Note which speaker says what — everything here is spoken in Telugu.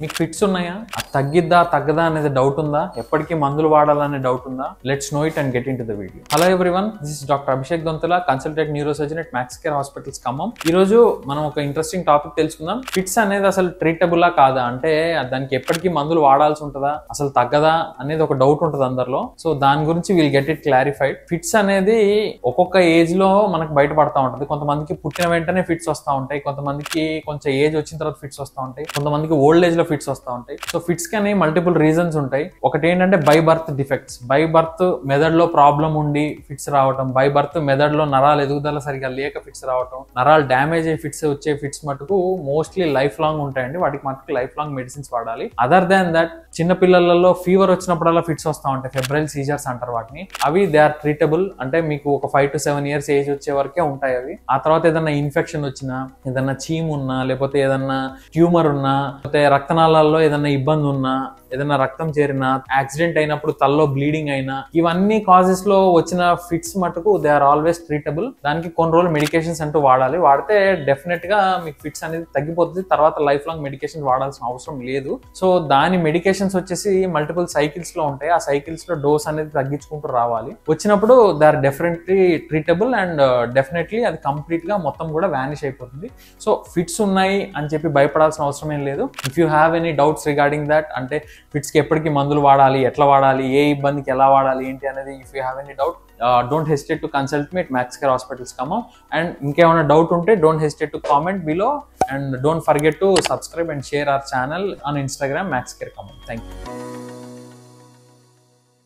Speaker 1: మీకు ఫిట్స్ ఉన్నాయా? అది తగ్గిద్దా తగ్గదా అనేది డౌట్ ఉందా? ఎప్పటికీ మందులు వాడాలనే డౌట్ ఉందా? Let's know it and get in to the video. Hello everyone, this is doctor Abhishek Donthula, consultant neurosurgeon at max care hospitals Khammam. ఈ రోజు మనం ఒక ఇంట్రెస్టింగ్ టాపిక్ తెలుసుకుందాం. ఫిట్స్ అనేది అసలు ట్రీటబులా కాదా, అంటే దానికి ఎప్పటికీ మందులు వాడాల్సి ఉంటుందా, అసలు తగ్గదా అనేది ఒక డౌట్ ఉంటుంది అందరిలో. సో దాని గురించి will get it clarified. Fits అనేది ఒక్కొక్క ఏజ్ లో మనకు బయటపడతా ఉంటుంది. కొంతమందికి పుట్టిన వెంటనే ఫిట్స్ వస్తూ ఉంటాయి, కొంతమందికి కొంచెం ఏజ్ వచ్చిన తర్వాత ఫిట్స్ వస్తూ ఉంటాయి, కొంతమందికి ఓల్డ్ ఏజ్ లో ఫిట్స్ వస్తూ ఉంటాయి. సో ఫిట్స్ కి మల్టిపుల్ రీజన్స్ ఉంటాయి. ఒకటి ఏంటంటే by birth defects, by birth మెదడులో ప్రాబ్లం ఉండి ఫిట్స్ రావటం, బై బర్త్ మెదడులో నరాలు ఎదుగుదల సరిగా లేక ఫిట్స్ రావటం, నరాలు డ్యామేజ్ అయ్యి ఫిట్స్ వచ్చే ఫిట్స్ మటుకు మోస్ట్లీ లైఫ్ లాంగ్ ఉంటాయండి. వాటికి మటుకు లైఫ్ లాంగ్ మెడిసిన్స్ వాడాలి. అదర్ దాన్ దట్ చిన్న పిల్లలలో ఫీవర్ వచ్చినప్పుడల్లా ఫిట్స్ వస్తూ ఉంటాయి, ఫెబ్రైల్ సీజర్స్ అంటారు వాటిని. అవి దే ఆర్ ట్రీటబుల్, అంటే మీకు ఒక 5 to 7 years ఏజ్ వచ్చే వరకే ఉంటాయి అవి. ఆ తర్వాత ఏదన్నా ఇన్ఫెక్షన్ వచ్చినా, ఏదన్నా చీమ్ ఉన్నా, లేకపోతే ఏదన్నా ట్యూమర్ ఉన్నా, లేకపోతే రక్తనాళాల్లో ఏదన్నా ఇబ్బంది ఉన్నా, ఏదైనా రక్తం చేరినా, యాక్సిడెంట్ అయినప్పుడు తలలో బ్లీడింగ్ అయినా, ఇవన్నీ కాజెస్ లో వచ్చిన ఫిట్స్ మటుకు దే ఆర్ ఆల్వేస్ ట్రీటబుల్. దానికి కొన్ని రోజులు మెడికేషన్స్ అంటూ వాడాలి. వాడితే డెఫినెట్ గా మీకు ఫిట్స్ అనేది తగ్గిపోతుంది. తర్వాత లైఫ్ లాంగ్ మెడికేషన్ వాడాల్సిన అవసరం లేదు. సో దాని మెడికేషన్స్ వచ్చేసి మల్టిపుల్ సైకిల్స్ లో ఉంటాయి. ఆ సైకిల్స్ లో డోస్ అనేది తగ్గించుకుంటూ రావాలి. వచ్చినప్పుడు they are definitely treatable and definitely అది కంప్లీట్ గా మొత్తం కూడా వానిష్ అయిపోతుంది. సో ఫిట్స్ ఉన్నాయి అని చెప్పి భయపడాల్సిన అవసరం ఏం లేదు. If you have any doubts regarding that, అంటే ఫిట్స్ కి ఎప్పటికీ మందులు వాడాలి, ఎట్లా వాడాలి, ఏ ఇబ్బందికి ఎలా వాడాలి ఏంటి అనేది, if you have any doubt, don't hesitate to consult me at max care hospitals Khammam. And ఇంకేమైనా డౌట్ ఉంటే don't hesitate to comment below, and don't forget to subscribe and share our channel on Instagram, Max Care Khmmam. Thank you.